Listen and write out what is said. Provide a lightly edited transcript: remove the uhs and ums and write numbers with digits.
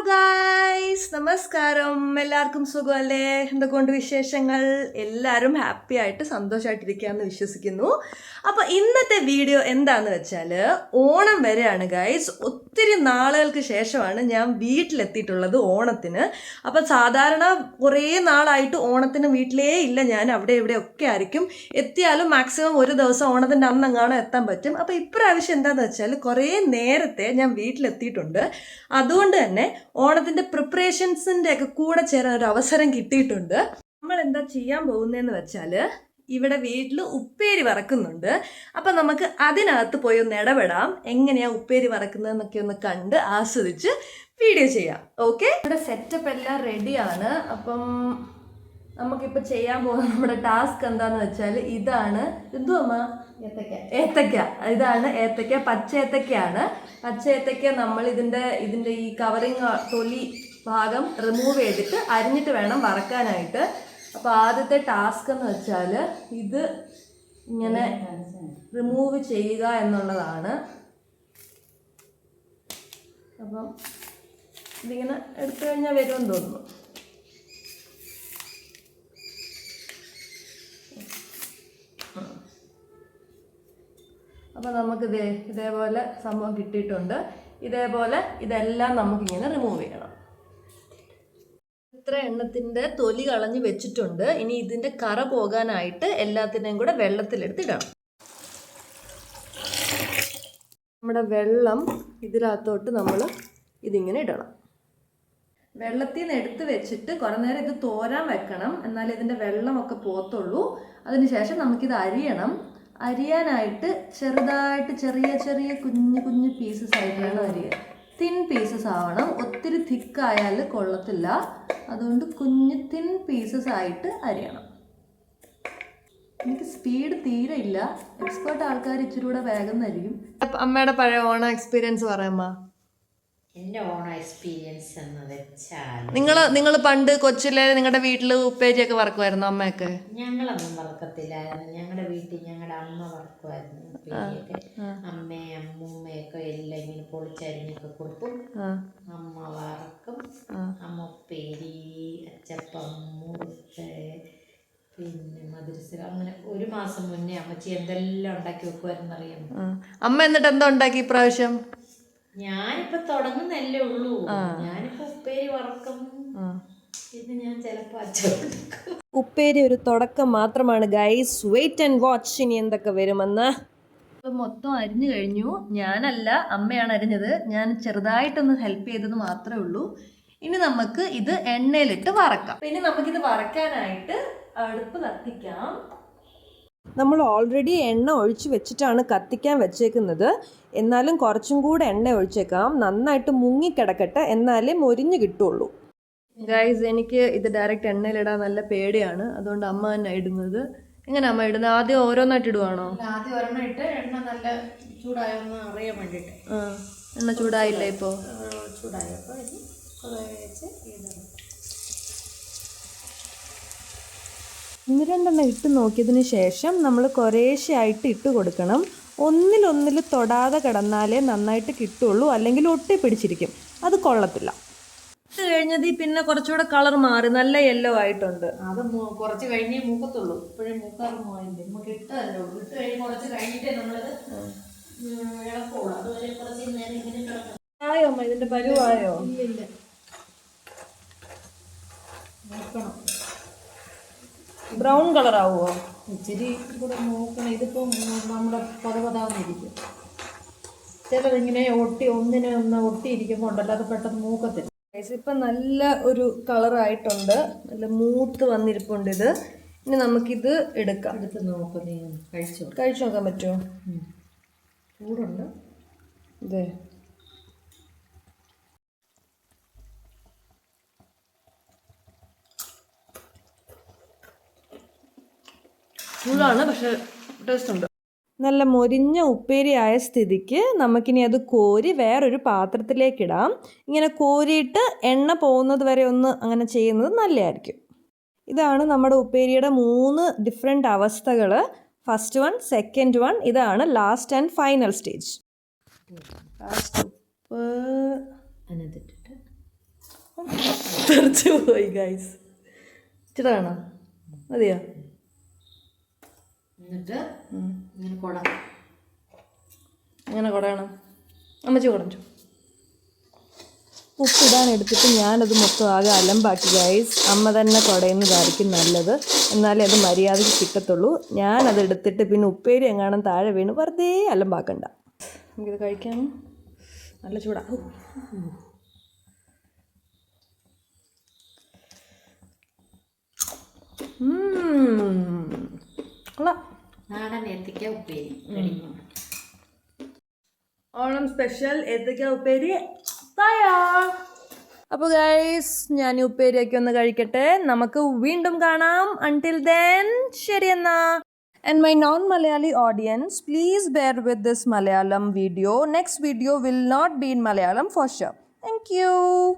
Guys, നമസ്കാരം. എല്ലാവർക്കും സുഖമല്ലേ? എന്തൊക്കെയുണ്ട് വിശേഷങ്ങൾ? എല്ലാവരും ഹാപ്പി ആയിട്ട് സന്തോഷമായിട്ടിരിക്കുകയെന്ന് വിശ്വസിക്കുന്നു. അപ്പോൾ ഇന്നത്തെ വീഡിയോ എന്താണെന്ന് വെച്ചാൽ, ഓണം വരെയാണ് ഗായ്സ്. ഒത്തിരി നാളുകൾക്ക് ശേഷമാണ് ഞാൻ വീട്ടിലെത്തിയിട്ടുള്ളത് ഓണത്തിന്. അപ്പം സാധാരണ കുറേ നാളായിട്ട് ഓണത്തിന് വീട്ടിലേ ഇല്ല, ഞാൻ അവിടെ ഇവിടെ ഒക്കെ ആയിരിക്കും. എത്തിയാലും മാക്സിമം ഒരു ദിവസം ഓണത്തിൻ്റെ അന്നെങ്ങാനും എത്താൻ പറ്റും. അപ്പോൾ ഇപ്രാവശ്യം എന്താണെന്ന് വെച്ചാൽ കുറേ നേരത്തെ ഞാൻ വീട്ടിലെത്തിയിട്ടുണ്ട്. അതുകൊണ്ട് തന്നെ ഓണത്തിൻ്റെ പ്രിപ്പറേഷൻസിൻ്റെ ഒക്കെ കൂടെ ചേരാൻ ഒരു അവസരം കിട്ടിയിട്ടുണ്ട്. നമ്മൾ എന്താ ചെയ്യാൻ പോകുന്നതെന്ന് വെച്ചാൽ, ഇവിടെ വീട്ടിൽ ഉപ്പേരി വറക്കുന്നുണ്ട്. അപ്പം നമുക്ക് അതിനകത്ത് പോയി ഒന്ന് ഇടപെടാം. എങ്ങനെയാണ് ഉപ്പേരി വറക്കുന്നതെന്നൊക്കെ ഒന്ന് കണ്ട് ആസ്വദിച്ച് വീഡിയോ ചെയ്യാം. ഓക്കെ, ഇവിടെ സെറ്റപ്പ് എല്ലാം റെഡിയാണ്. അപ്പം നമുക്കിപ്പോൾ ചെയ്യാൻ പോകുന്ന നമ്മുടെ ടാസ്ക് എന്താണെന്ന് വെച്ചാൽ ഇതാണ്. എന്തുവാ ഏത്തക്ക. ഇതാണ് ഏത്തക്ക, പച്ച ഏത്തക്കയാണ്. പച്ച ഏത്തക്ക നമ്മൾ ഇതിൻ്റെ ഈ കവറിങ് തൊലി ഭാഗം റിമൂവ് ചെയ്തിട്ട് അരിഞ്ഞിട്ട് വേണം വറക്കാനായിട്ട്. അപ്പോൾ ആദ്യത്തെ ടാസ്ക് എന്ന് വെച്ചാൽ ഇത് ഇങ്ങനെ റിമൂവ് ചെയ്യുക എന്നുള്ളതാണ്. അപ്പം ഇതിങ്ങനെ എടുത്തു കഴിഞ്ഞാൽ വരുമെന്ന് തോന്നുന്നു. അപ്പോൾ നമുക്ക് ഇതേപോലെ സംഭവം കിട്ടിയിട്ടുണ്ട്. ഇതേപോലെ ഇതെല്ലാം നമുക്കിങ്ങനെ റിമൂവ് ചെയ്യണം. ഇത്ര എണ്ണത്തിൻ്റെ തൊലി കളഞ്ഞ് വെച്ചിട്ടുണ്ട്. ഇനി ഇതിൻ്റെ കറ പോകാനായിട്ട് എല്ലാത്തിനെയും കൂടെ വെള്ളത്തിലെടുത്തിടണം. നമ്മുടെ വെള്ളം ഇതിനകത്തോട്ട് നമ്മൾ ഇതിങ്ങനെ ഇടണം. വെള്ളത്തിൽ നിന്ന് എടുത്ത് വെച്ചിട്ട് കുറേ നേരം ഇത് തോരാൻ വെക്കണം, എന്നാലേ ഇതിൻ്റെ വെള്ളമൊക്കെ പോത്തുള്ളൂ. അതിനുശേഷം നമുക്കിത് അരിയണം. അരിയാനായിട്ട് ചെറുതായിട്ട് ചെറിയ ചെറിയ കുഞ്ഞു കുഞ്ഞു പീസസ് ആയിട്ട് വേണം അരിയാൻ. തിൻ പീസസ് ആവണം, ഒത്തിരി തിക്കായാൽ കൊള്ളത്തില്ല. അതുകൊണ്ട് കുഞ്ഞു തിൻ പീസസ് ആയിട്ട് അരിയണം. എനിക്ക് സ്പീഡ് തീരെ ഇല്ല. എക്സ്പേർട്ട് ആൾക്കാർ ഇച്ചിരി കൂടെ വേഗം അരിയും. അമ്മയുടെ പഴയ ഓണം എക്സ്പീരിയൻസ് പറയാമ്മ. എൻ്റെ ഓണം എക്സ്പീരിയൻസ് എന്ന് വെച്ചാൽ, നിങ്ങൾ പണ്ട് കൊച്ചിലെ നിങ്ങളുടെ വീട്ടിൽ ഉപ്പേരിയൊക്കെ വറക്കുമായിരുന്നു അമ്മയൊക്കെ? ഞങ്ങളൊന്നും വറക്കത്തില്ലായിരുന്നു. ഞങ്ങളുടെ വീട്ടിൽ ഞങ്ങളുടെ അമ്മ വറക്കുമായിരുന്നു ഉപ്പേരിയൊക്കെ. അമ്മയും അമ്മൂമ്മയൊക്കെ എല്ലാം ഇങ്ങനെ പൊളിച്ചരിഞ്ഞൊക്കെ കൊടുക്കും. അമ്മ വറക്കും. അമ്മ ഉപ്പേരി, അച്ചപ്പം, മുറുക്ക്, പിന്നെ മധുരസില, അങ്ങനെ ഒരു മാസം മുന്നേ അമ്മച്ചി എന്തെല്ലാം ഉണ്ടാക്കി വെക്കുമായിരുന്നു അറിയാമോ? അമ്മ എന്നിട്ട് എന്താ ഉണ്ടാക്കി ഇപ്രാവശ്യം? ഞാനിപ്പോ തുടങ്ങുന്നല്ലേ ഉള്ളൂ. ഞാനിപ്പോ ഉപ്പേരി വറക്കും. പിന്നെ ഞാൻ ചിലപ്പോ അച്ചടിക്കും. ഉപ്പേരി ഒരു തുടക്കം മാത്രമാണ് ഗൈസ്. വെയിറ്റ് ആൻഡ് വാച്ച് ഇനി എന്തൊക്കെ വരുമെന്ന്. മൊത്തം അരിഞ്ഞു കഴിഞ്ഞു. ഞാനല്ല, അമ്മയാണ് അരിഞ്ഞത്. ഞാൻ ചെറുതായിട്ടൊന്ന് ഹെൽപ്പ് ചെയ്തത് മാത്രമേ ഉള്ളൂ. ഇനി നമുക്ക് ഇത് എണ്ണയിലിട്ട് വറക്കാം. പിന്നെ നമുക്കിത് വറക്കാനായിട്ട് അടുപ്പ് കത്തിക്കാം. നമ്മൾ ഓൾറെഡി എണ്ണ ഒഴിച്ച് വെച്ചിട്ടാണ് കത്തിക്കാൻ വെച്ചേക്കുന്നത്. എന്നാലും കുറച്ചും കൂടെ എണ്ണ ഒഴിച്ചേക്കാം. നന്നായിട്ട് മുങ്ങിക്കിടക്കട്ടെ, എന്നാലേ മൊരിഞ്ഞ് കിട്ടുള്ളൂ. ഗൈസ്, എനിക്ക് ഇത് ഡയറക്റ്റ് എണ്ണയിലിടാൻ നല്ല പേടിയാണ്. അതുകൊണ്ട് അമ്മ തന്നെ ഇടുന്നത്. എങ്ങനെ അമ്മ ഇടുന്നത്? ആദ്യം ഓരോന്നായിട്ട് ഇടുവാണോ? ആദ്യം ഒരെണ്ണം ഇട്ട് എണ്ണ നല്ല ചൂടായെന്ന് അറിയാൻ വേണ്ടിയിട്ട്. എണ്ണ ചൂടായില്ല? ഇപ്പോൾ ചൂടായപ്പോൾ ഒന്ന് രണ്ടെണ്ണം ഇട്ട് നോക്കിയതിന് ശേഷം നമ്മൾ കുറേശ്ശെയായിട്ട് ഇട്ട് കൊടുക്കണം. ഒന്നിലൊന്നിൽ തൊടാതെ കിടന്നാലേ നന്നായിട്ട് കിട്ടുള്ളൂ, അല്ലെങ്കിൽ ഒട്ടി പിടിച്ചിരിക്കും, അത് കൊള്ളത്തില്ല. ഇട്ട് കഴിഞ്ഞത് പിന്നെ കുറച്ചുകൂടെ കളർ മാറി നല്ല യെല്ലോ ആയിട്ടുണ്ട്. അത് കുറച്ച് കഴിഞ്ഞേ മൂക്കത്തുള്ളൂ. ഇപ്പോഴേ മൂക്കാറുമായില്ലേ, നമുക്ക് ഇട്ടതല്ലോ. ഇട്ട് കഴിഞ്ഞ് കുറച്ച് കഴിഞ്ഞിട്ടേ നമ്മളത് ഇളക്കുള്ളൂ. അതുവരെ കുറച്ച് നേരം ഇങ്ങനെ കിടക്കണം. ആയോ അമ്മ? ഇതിന്റെ പരുവായോ? ഇല്ല, നോക്കണം. ബ്രൗൺ കളർ ആവുമോ? ഇച്ചിരി കൂടെ നോക്കണം. ഇതിപ്പം നമ്മുടെ പതപതാന്നിരിക്കും. ചിലതിങ്ങനെ ഒന്നിനെ ഒന്ന് ഒട്ടിയിരിക്കുമ്പോൾ ഉണ്ടല്ലോ, അത് പെട്ടെന്ന് മൂക്കത്തില്ല. ഇപ്പം നല്ല ഒരു കളറായിട്ടുണ്ട്, നല്ല മൂത്ത് വന്നിരിപ്പുണ്ട് ഇത്. ഇനി നമുക്കിത് എടുക്കാം. എടുത്ത് നോക്കാം. കഴിച്ചു നോക്കാൻ പറ്റുമോ? ചൂടുണ്ട്. ഇതേ ചൂടാണ്, പക്ഷെ ടേസ്റ്റ് ഉണ്ട്. നല്ല മൊരിഞ്ഞ ഉപ്പേരി ആയ സ്ഥിതിക്ക് നമുക്കിനി അത് കോരി വേറൊരു പാത്രത്തിലേക്കിടാം. ഇങ്ങനെ കോരിയിട്ട് എണ്ണ പോകുന്നത് വരെ ഒന്ന് അങ്ങനെ ചെയ്യുന്നത് നല്ലതായിരിക്കും. ഇതാണ് നമ്മുടെ ഉപ്പേരിയുടെ 3 ഡിഫറെൻ്റ് അവസ്ഥകൾ. ഫസ്റ്റ് വൺ, സെക്കൻഡ് വൺ, ഇതാണ് last and final stage. Last ഉപ്പ് അതിനകത്തിട്ടിട്ട് തെറിച്ചു പോയി ഗൈസ്. ഇച്ചിരി വേണോ? മതിയോ? എന്നിട്ട് ഇങ്ങനെ അങ്ങനെ കുടയണം. അമ്മച്ചി കുടഞ്ഞു. ഉപ്പിടാൻ എടുത്തിട്ട് ഞാനത് മൊത്തം ആകെ അലമ്പാക്കി ഗൈസ്. അമ്മ തന്നെ കുടയുന്നതായിരിക്കും നല്ലത്, എന്നാലേ അത് മര്യാദയ്ക്ക് കിട്ടത്തുള്ളൂ. ഞാനത് എടുത്തിട്ട് പിന്നെ ഉപ്പേരി എങ്ങാനും താഴെ വീണ് വെറുതെ അലമ്പാക്കണ്ട. നമുക്കിത് കഴിക്കാം. നല്ല ചൂടാ. നാടൻ ഏത്തയ്ക്ക ഉപ്പേരി. ഓണം സ്പെഷ്യൽ ഏത്തയ്ക്ക ഉപ്പേരി തയ്യാർ. അപ്പോൾ ഗൈസ്, ഞാൻ ഈ ഉപ്പേരിയൊക്കെ ഒന്ന് കഴിക്കട്ടെ. നമുക്ക് വീണ്ടും കാണാം. അൺടിൽ ദെൻ, ശരി എന്നാ. And my non-Malayali audience, please bear with this Malayalam video. Next video will not be in Malayalam for sure. Thank you.